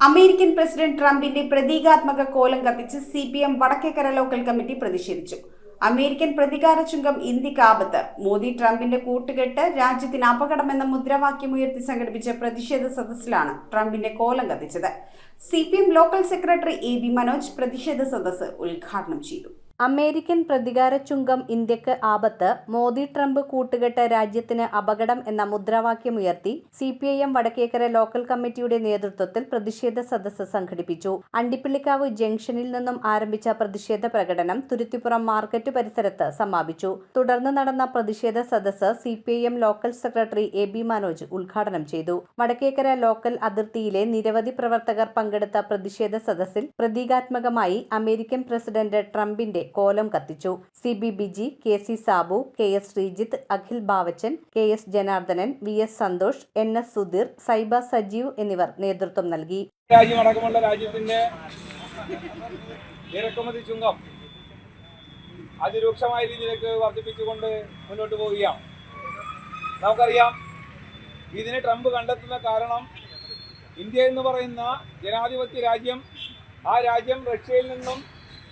American president ട്രംപിന്റെ പ്രതീകാത്മക കോലം കത്തിച്ച് CPM വടക്കേക്കര ലോക്കൽ കമ്മിറ്റി പ്രതിഷേധിച്ചു. അമേരിക്കൻ പ്രതികാര ചുങ്കം ഇന്ത്യക്ക് ആപത്ത്, മോദി ട്രംപിന്റെ കൂട്ടുകെട്ട് രാജ്യത്തിന് അപകടമെന്ന മുദ്രാവാക്യമുയർത്തി സംഘടിപ്പിച്ച പ്രതിഷേധ സദസ്സിലാണ് ട്രംപിന്റെ കോലം കത്തിച്ചത്. CPM local secretary AB Manoj പ്രതിഷേധ സദസ്സ് ഉദ്ഘാടനം ചെയ്തു. അമേരിക്കൻ പ്രതികാര ചുങ്കം ഇന്ത്യക്ക് ആപത്ത്, മോദി ട്രംപ് കൂട്ടുകെട്ട് രാജ്യത്തിന് അപകടം എന്ന മുദ്രാവാക്യമുയർത്തി CPIM വടക്കേക്കര ലോക്കൽ കമ്മിറ്റിയുടെ നേതൃത്വത്തിൽ പ്രതിഷേധ സദസ്സ് സംഘടിപ്പിച്ചു. അണ്ടിപ്പിള്ളിക്കാവ് ജംഗ്ഷനിൽ നിന്നും ആരംഭിച്ച പ്രതിഷേധ പ്രകടനം തുരുത്തിപ്പുറം മാർക്കറ്റ് പരിസരത്ത് സമാപിച്ചു. തുടർന്ന് നടന്ന പ്രതിഷേധ സദസ്സ് CPIM local secretary AB Manoj ഉദ്ഘാടനം ചെയ്തു. വടക്കേക്കര ലോക്കൽ അതിർത്തിയിലെ നിരവധി പ്രവർത്തകർ പങ്കെടുത്ത പ്രതിഷേധ സദസ്സിൽ പ്രതീകാത്മകമായി അമേരിക്കൻ പ്രസിഡന്റ് ട്രംപിന്റെ കോലം കത്തിച്ചു. CBBG, KC Sabu, KS Sreejith, Akhil Bavachan, KS Janardhanan, VS Santhosh, NS Sudheer, സൈബ Sajeev എന്നിവർ നേതൃത്വം നൽകി. രാജ്യമടക്കമുള്ള രാജ്യത്തിന്റെ ഇറക്കുമതി ചുങ്കം അതിരൂക്ഷമായ രീതിയിലേക്ക് വർദ്ധിപ്പിച്ചുകൊണ്ട് മുന്നോട്ട് പോവുകയാണ്. നമുക്കറിയാം, ഇതിന് ട്രംപ് കണ്ടെത്തുന്ന കാരണം ഇന്ത്യ എന്ന് പറയുന്ന ജനാധിപത്യ രാജ്യം, ആ രാജ്യം റഷ്യയിൽ നിന്നും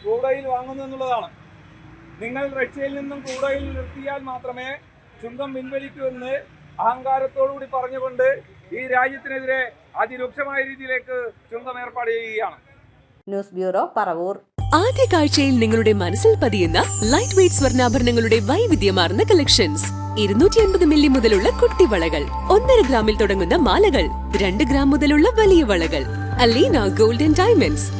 ക്രൂഡ് ഓയിൽ വാങ്ങുന്നു എന്നുള്ളതാണ്. നിങ്ങൾ റഷ്യയിൽ നിന്നും ക്രൂഡ് ഓയിൽ നിർത്തിയാൽ മാത്രമേ ചുങ്കം പിൻവലിക്കൂ എന്ന് അഹങ്കാരത്തോടുകൂടി പറഞ്ഞുകൊണ്ട് ഈ രാജ്യത്തിനെതിരെ അതിരൂക്ഷമായ രീതിയിലേക്ക് ചുങ്കം ഏർപ്പാട് ചെയ്യുകയാണ്. News bureau, Paravur. ആദ്യ കാഴ്ചയിൽ നിങ്ങളുടെ മനസ്സിൽ പതിയുന്ന ലൈറ്റ് വെയ്റ്റ് സ്വർണ്ണാഭരണങ്ങളുടെ വൈവിധ്യമാർന്ന കളക്ഷൻസ്. 250 മില്ലി മുതലുള്ള കുട്ടിവളകൾ, 1.5 ഗ്രാമിൽ തുടങ്ങുന്ന മാലകൾ, 2 ഗ്രാം മുതലുള്ള വലിയ വളകൾ. Aleena golden diamonds.